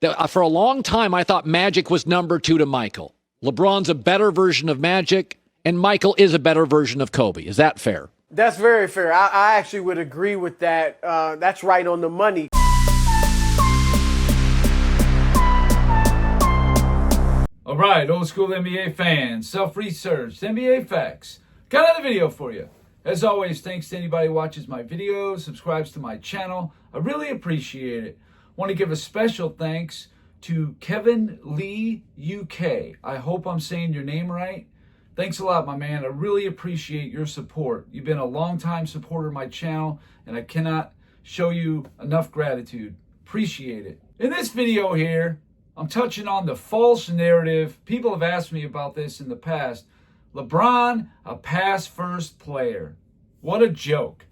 For a long time, I thought Magic was number 2 to Michael. LeBron's a better version of Magic, and Michael is a better version of Kobe. Is that fair? That's very fair. I actually would agree with that. That's right on the money. All right, old school NBA fans, self-researched, NBA facts. Got another video for you. As always, thanks to anybody who watches my videos, subscribes to my channel. I really appreciate it. Want to give a special thanks to Kevin Lee UK. I hope I'm saying your name right. Thanks a lot, my man. I really appreciate your support. You've been a long-time supporter of my channel, and I cannot show you enough gratitude. Appreciate it. In this video here, I'm touching on the false narrative. People have asked me about this in the past. LeBron, a pass-first player. What a joke.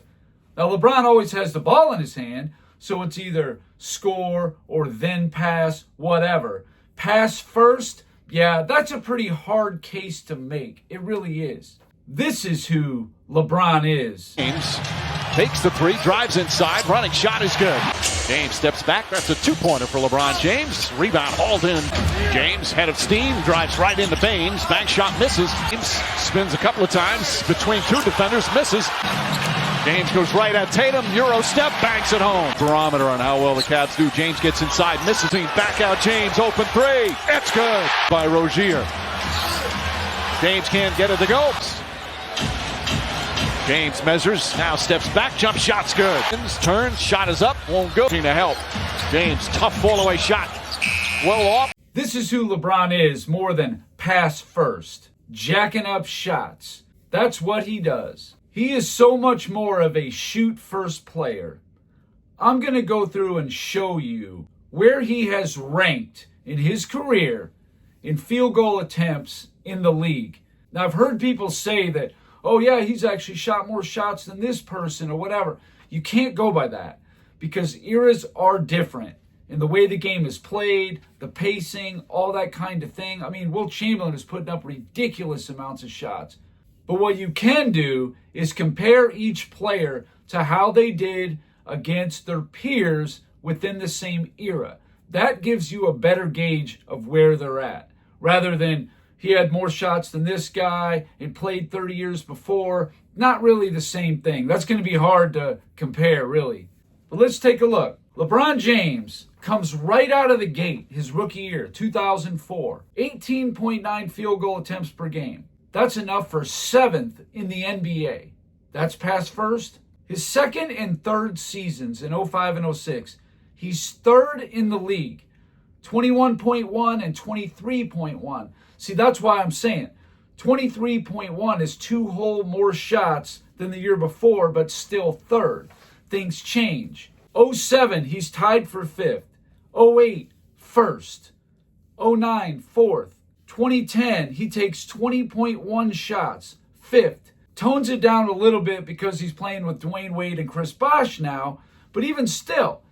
Now, LeBron always has the ball in his hand, so it's either score or then pass, whatever. Pass first, yeah, that's a pretty hard case to make. It really is. This is who LeBron is. James takes the three, drives inside, running shot is good. James steps back, that's a two-pointer for LeBron James. Rebound hauled in. James, head of steam, drives right into Baines. Bank shot misses. James spins a couple of times between two defenders, misses. James goes right at Tatum, Euro step, banks it home. Barometer on how well the Cavs do. James gets inside, misses. Back out James, open three. It's good by Rozier. James can't get it to go. James measures, now steps back, jump shot's good. Turns, shot is up, won't go. To help. James, tough fall-away shot. Well off. This is who LeBron is more than pass first. Jacking up shots. That's what he does. He is so much more of a shoot first player. I'm going to go through and show you where he has ranked in his career in field goal attempts in the league. Now, I've heard people say that, oh yeah, he's actually shot more shots than this person or whatever. You can't go by that because eras are different in the way the game is played, the pacing, all that kind of thing. I mean, Wilt Chamberlain is putting up ridiculous amounts of shots. But what you can do is compare each player to how they did against their peers within the same era. That gives you a better gauge of where they're at, rather than he had more shots than this guy and played 30 years before. Not really the same thing. That's going to be hard to compare, really. But let's take a look. LeBron James comes right out of the gate his rookie year, 2004. 18.9 field goal attempts per game. That's enough for 7th in the NBA. That's pass first. His second and third seasons in 05 and 06, he's 3rd in the league. 21.1 and 23.1. See, that's why I'm saying 23.1 is 2 whole more shots than the year before, but still 3rd. Things change. 07, he's tied for 5th. 08, 1st. 09, 4th. 2010, he takes 20.1 shots, 5th. Tones it down a little bit because he's playing with Dwayne Wade and Chris Bosh now, but even still,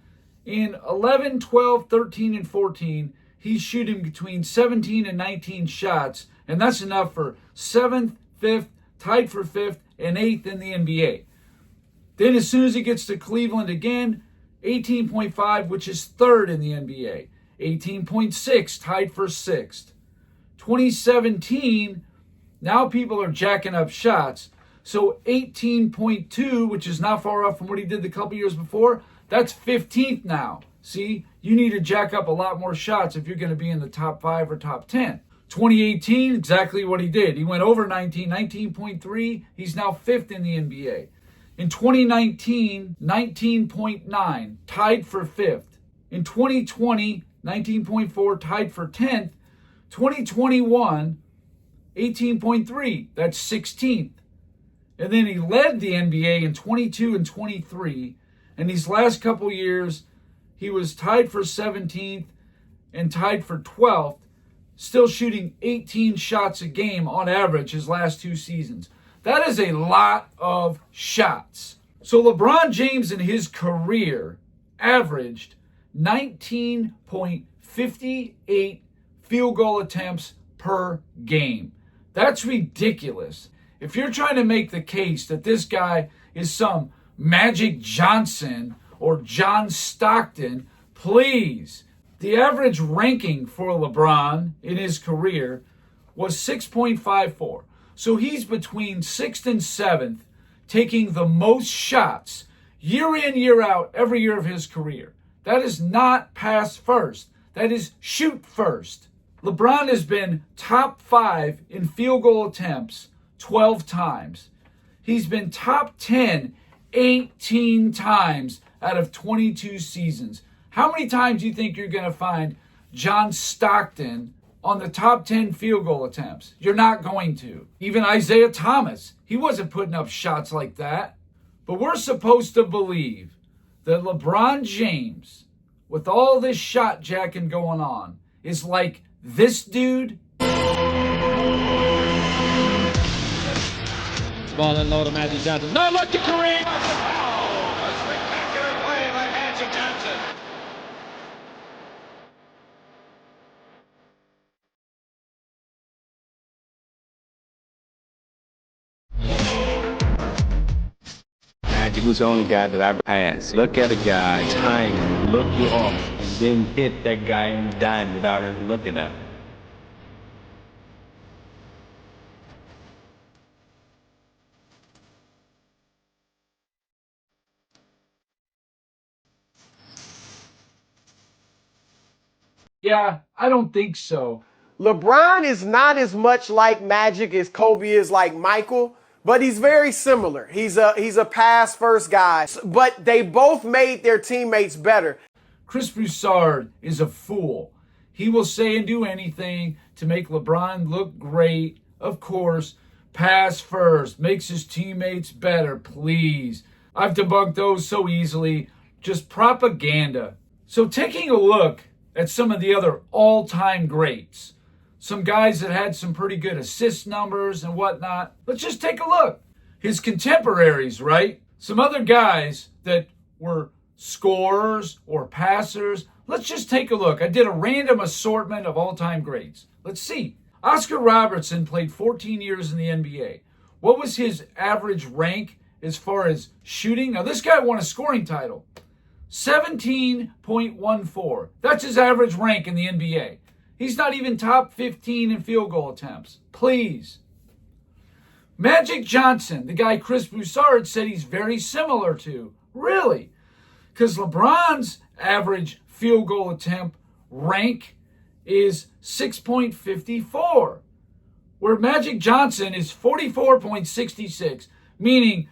in 11, 12, 13, and 14, he's shooting between 17 and 19 shots, and that's enough for 7th, 5th, tied for 5th, and 8th in the NBA. Then as soon as he gets to Cleveland again, 18.5, which is 3rd in the NBA. 18.6, tied for 6th. 2017, now people are jacking up shots. So 18.2, which is not far off from what he did the couple years before, that's 15th now. See, you need to jack up a lot more shots if you're going to be in the top 5 or top 10. 2018, exactly what he did. He went over 19, 19.3. He's now 5th in the NBA. In 2019, 19.9, tied for 5th. In 2020, 19.4, tied for 10th. 2021, 18.3, that's 16th. And then he led the NBA in 22 and 23. And these last couple years, he was tied for 17th and tied for 12th, still shooting 18 shots a game on average his last 2 seasons. That is a lot of shots. So LeBron James in his career averaged 19.58 field goal attempts per game. That's ridiculous. If you're trying to make the case that this guy is some Magic Johnson or John Stockton, please The average ranking for LeBron in his career was 6.54. So he's between 6th and 7th, taking the most shots year in, year out, every year of his career. That is not pass first. That is shoot first. LeBron has been top 5 in field goal attempts 12 times. He's been top 10 18 times out of 22 seasons. How many times do you think you're going to find John Stockton on the top 10 field goal attempts? You're not going to. Even Isaiah Thomas, he wasn't putting up shots like that. But we're supposed to believe that LeBron James, with all this shot jacking going on, is like this dude. Ball and low to Magic Johnson. No, look to Kareem. Oh, a spectacular play by Magic Johnson. Magic was the only guy that I passed. Look at a guy trying to look you off and then hit that guy in the dime without even looking at him. Yeah, I don't think so. LeBron is not as much like Magic as Kobe is like Michael, but he's very similar. He's a pass first guy, but they both made their teammates better. Chris Broussard is a fool. He will say and do anything to make LeBron look great. Of course, pass first, makes his teammates better, please. I've debunked those so easily. Just propaganda. So taking a look at some of the other all-time greats, some guys that had some pretty good assist numbers and whatnot. Let's just take a look. His contemporaries, right? Some other guys that were scorers or passers. Let's just take a look. I did a random assortment of all-time greats. Let's see. Oscar Robertson played 14 years in the NBA. What was his average rank as far as shooting? Now, this guy won a scoring title. 17.14. That's his average rank in the NBA. He's not even top 15 in field goal attempts. Please. Magic Johnson, the guy Chris Broussard said he's very similar to. Really? Because LeBron's average field goal attempt rank is 6.54, where Magic Johnson is 44.66, meaning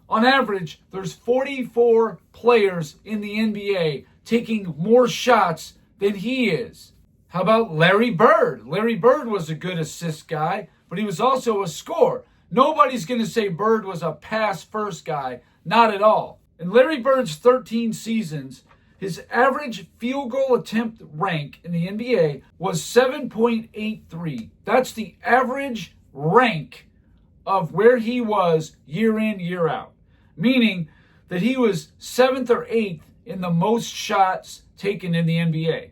on average, there's 44 players in the NBA taking more shots than he is. How about Larry Bird? Larry Bird was a good assist guy, but he was also a scorer. Nobody's going to say Bird was a pass-first guy. Not at all. In Larry Bird's 13 seasons, his average field goal attempt rank in the NBA was 7.83. That's the average rank of where he was year in, year out. Meaning that he was 7th or 8th in the most shots taken in the NBA.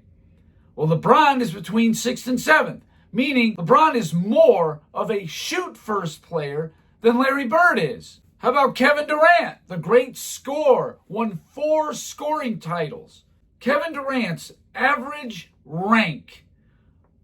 Well, LeBron is between 6th and 7th, meaning LeBron is more of a shoot-first player than Larry Bird is. How about Kevin Durant, the great scorer, won 4 scoring titles. Kevin Durant's average rank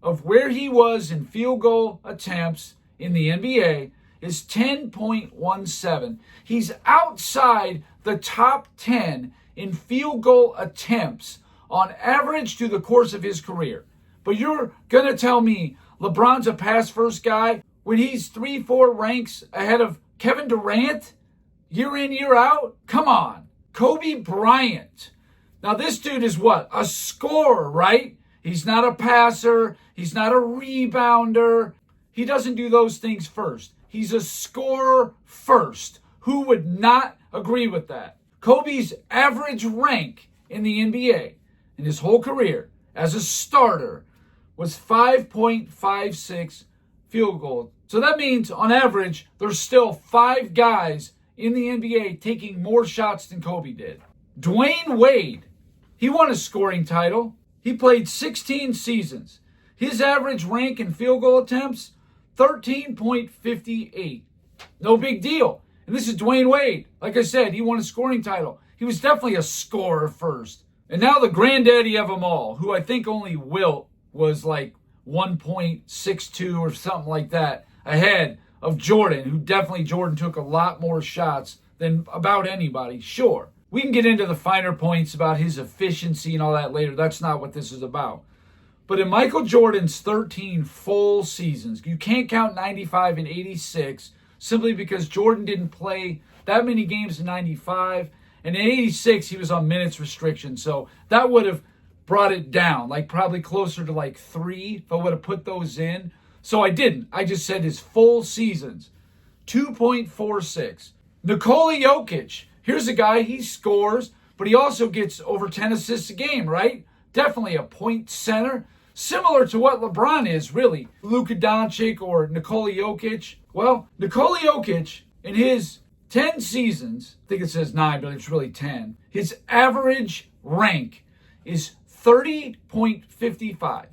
of where he was in field goal attempts in the NBA is 10.17. He's outside the top 10 in field goal attempts on average through the course of his career. But you're going to tell me LeBron's a pass-first guy when he's 3-4 ranks ahead of Kevin Durant year in, year out? Come on. Kobe Bryant. Now this dude is what? A scorer, right? He's not a passer. He's not a rebounder. He doesn't do those things first. He's a scorer first. Who would not agree with that? Kobe's average rank in the NBA in his whole career as a starter was 5.56 field goal. So that means on average, there's still 5 guys in the NBA taking more shots than Kobe did. Dwayne Wade, he won a scoring title. He played 16 seasons. His average rank in field goal attempts, 13.58. No big deal. And this is Dwayne Wade. Like I said, he won a scoring title. He was definitely a scorer first. And now the granddaddy of them all, who I think only Wilt was like 1.62 or something like that ahead of Jordan, who definitely Jordan took a lot more shots than about anybody. Sure, we can get into the finer points about his efficiency and all that later. That's not what this is about. But in Michael Jordan's 13 full seasons, you can't count 95 and 86 simply because Jordan didn't play that many games in 95. And in 86, he was on minutes restriction. So that would have brought it down, like probably closer to like 3 if I would have put those in. So I didn't. I just said his full seasons, 2.46. Nikola Jokic, here's a guy, he scores, but he also gets over 10 assists a game, right? Definitely a point center, similar to what LeBron is, really. Luka Doncic or Nikola Jokic. Well, Nikola Jokic, in his 10 seasons, I think it says 9, but it's really 10, his average rank is 30.55.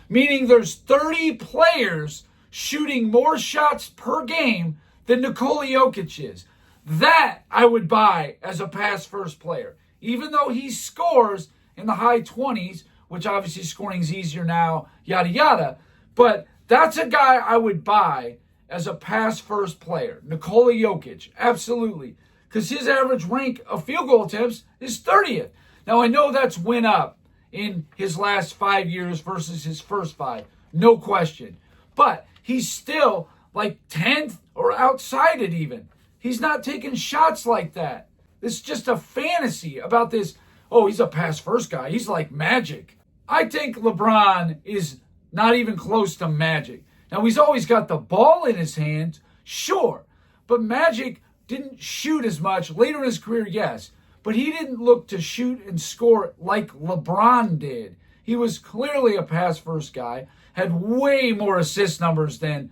Meaning there's 30 players shooting more shots per game than Nikola Jokic is. That I would buy as a pass-first player. Even though he scores in the high 20s, which obviously scoring is easier now, yada, yada. But that's a guy I would buy as a pass-first player. Nikola Jokic, absolutely. Because his average rank of field goal attempts is 30th. Now, I know that's went up in his last 5 years versus his first 5. No question. But he's still like 10th or outside it even. He's not taking shots like that. It's just a fantasy about this, oh, he's a pass-first guy. He's like Magic. I think LeBron is not even close to Magic. Now, he's always got the ball in his hands, sure. But Magic didn't shoot as much. Later in his career, yes. But he didn't look to shoot and score like LeBron did. He was clearly a pass-first guy, had way more assist numbers than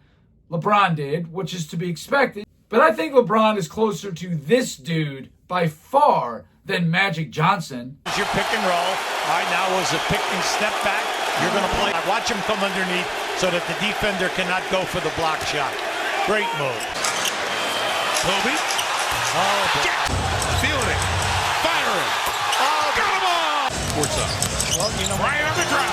LeBron did, which is to be expected. But I think LeBron is closer to this dude by far than Magic Johnson. Your pick and roll. All right, now was a pick and step back. You're going to play. Watch him come underneath so that the defender cannot go for the block shot. Great move. Kobe. Oh, feeling it. Firing. Oh, got him all. Sports up. Well, you know, right on the ground.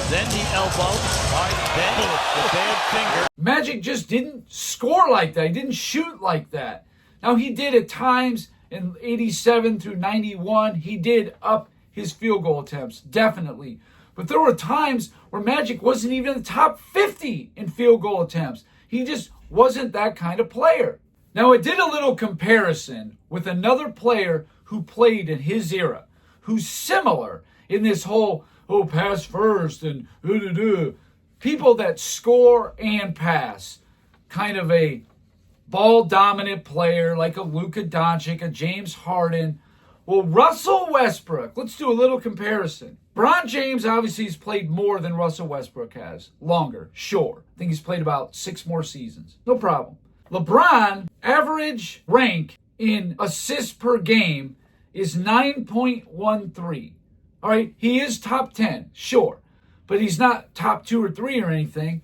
Then the elbow. Right, then the bad finger. Magic just didn't score like that. He didn't shoot like that. Now, he did at times in 87 through 91. He did up his field goal attempts, definitely. But there were times where Magic wasn't even in the top 50 in field goal attempts. He just wasn't that kind of player. Now, I did a little comparison with another player who played in his era, who's similar in this whole, pass first and people that score and pass. Kind of a ball-dominant player like a Luka Doncic, a James Harden. Well, Russell Westbrook, let's do a little comparison. LeBron James obviously has played more than Russell Westbrook has. Longer, sure. I think he's played about 6 more seasons. No problem. LeBron, average rank in assists per game is 9.13. All right, he is top 10, sure. But he's not top 2 or 3 or anything.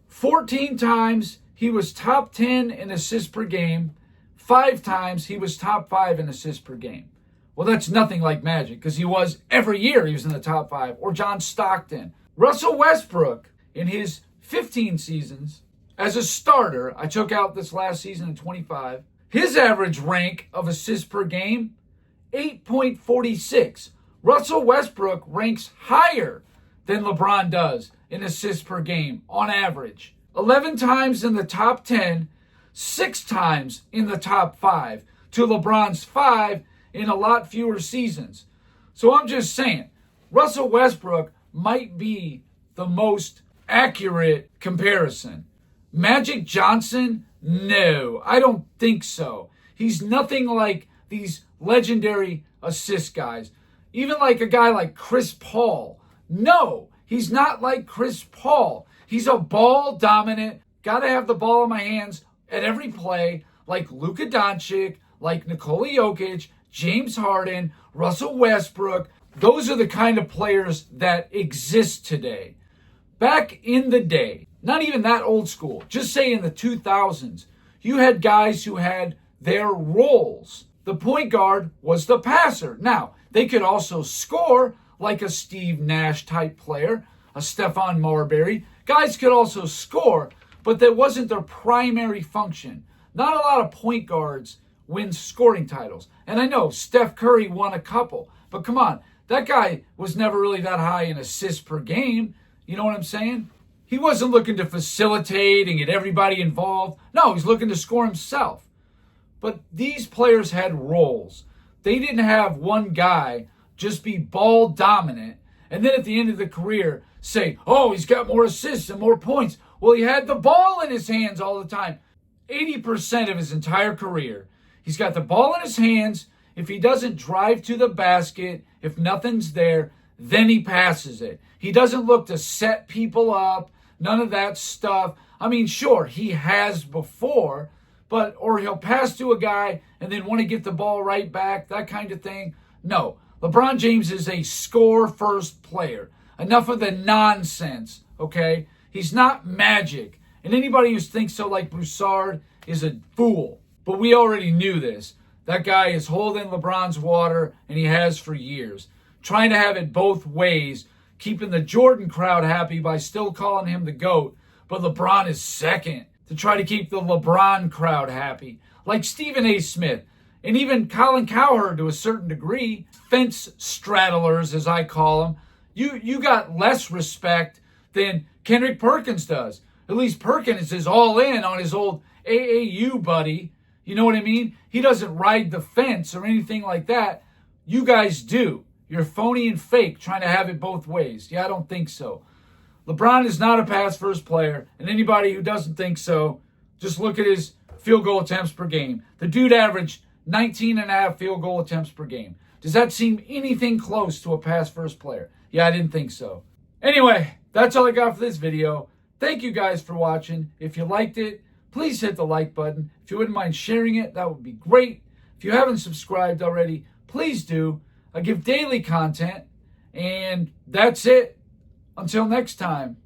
14 times he was top 10 in assists per game. 5 times he was top 5 in assists per game. Well, that's nothing like Magic because he was every year he was in the top 5. Or John Stockton. Russell Westbrook, in his 15 seasons as a starter, I took out this last season in 25, his average rank of assists per game, 8.46. Russell Westbrook ranks higher than LeBron does in assists per game on average. 11 times in the top 10, 6 times in the top 5 to LeBron's 5 in a lot fewer seasons. So I'm just saying, Russell Westbrook might be the most accurate comparison. Magic Johnson? No, I don't think so. He's nothing like these legendary assist guys. Even like a guy like Chris Paul. No, he's not like Chris Paul. He's a ball-dominant, got to have the ball in my hands at every play, like Luka Doncic, like Nikola Jokic, James Harden, Russell Westbrook. Those are the kind of players that exist today. Back in the day, not even that old school, just say in the 2000s, you had guys who had their roles. The point guard was the passer. Now, They could also score like a Steve Nash type player, a Stephon Marbury. Guys could also score, but that wasn't their primary function. Not a lot of point guards win scoring titles. And I know Steph Curry won a couple, but come on, that guy was never really that high in assists per game. You know what I'm saying? He wasn't looking to facilitate and get everybody involved. No, he's looking to score himself. But these players had roles. They didn't have one guy just be ball dominant and then at the end of the career say, oh, he's got more assists and more points. Well, he had the ball in his hands all the time. 80% of his entire career, he's got the ball in his hands. If he doesn't drive to the basket, if nothing's there, then he passes it. He doesn't look to set people up, none of that stuff. I mean, sure, he has before, or he'll pass to a guy and then want to get the ball right back, that kind of thing. No, LeBron James is a score-first player. Enough of the nonsense, okay? He's not Magic. And anybody who thinks so like Broussard is a fool. But we already knew this. That guy is holding LeBron's water, and he has for years. Trying to have it both ways, keeping the Jordan crowd happy by still calling him the GOAT, but LeBron is second, to try to keep the LeBron crowd happy. Like Stephen A. Smith, and even Colin Cowherd to a certain degree, fence straddlers, as I call them, you got less respect than Kendrick Perkins does. At least Perkins is all in on his old AAU buddy. You know what I mean? He doesn't ride the fence or anything like that. You guys do. You're phony and fake trying to have it both ways. Yeah, I don't think so. LeBron is not a pass-first player, and anybody who doesn't think so, just look at his field goal attempts per game. The dude averaged 19.5 field goal attempts per game. Does that seem anything close to a pass-first player? Yeah, I didn't think so. Anyway, that's all I got for this video. Thank you guys for watching. If you liked it, please hit the like button. If you wouldn't mind sharing it, that would be great. If you haven't subscribed already, please do. I give daily content, and that's it. Until next time.